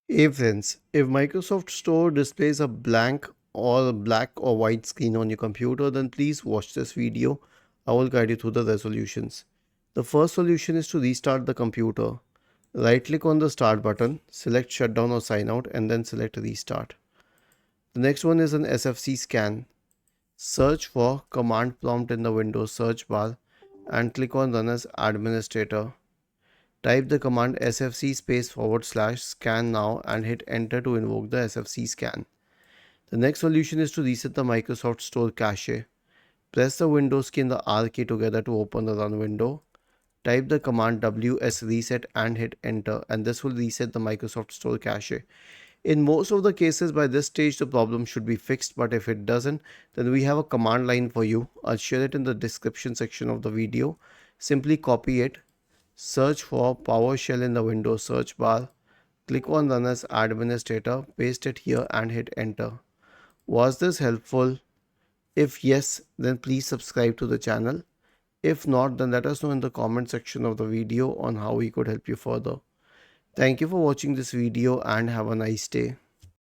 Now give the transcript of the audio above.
Hey friends, if Microsoft Store displays a blank or black or white screen on your computer, then please watch this video. I will guide you through the resolutions. The first solution is to restart the computer. Right click on the start button, select shutdown or sign out, and then select restart. The next one is an SFC scan. Search for command prompt in the Windows search bar and click on run as administrator. Type the command sfc /scan now and hit enter to invoke the sfc scan. The next solution is to reset the Microsoft Store cache. Press the Windows key and the R key together to open the run window. Type the command ws reset and hit enter, and this will reset the Microsoft Store cache. In most of the cases, by this stage, the problem should be fixed, but if it doesn't, then we have a command line for you. I'll share it in the description section of the video. Simply copy it. Search for PowerShell in the Windows search bar. Click on Run as Administrator, paste it here and hit enter. Was this helpful? If yes, then please subscribe to the channel. If not, then let us know in the comment section of the video on how we could help you further. Thank you for watching this video and have a nice day.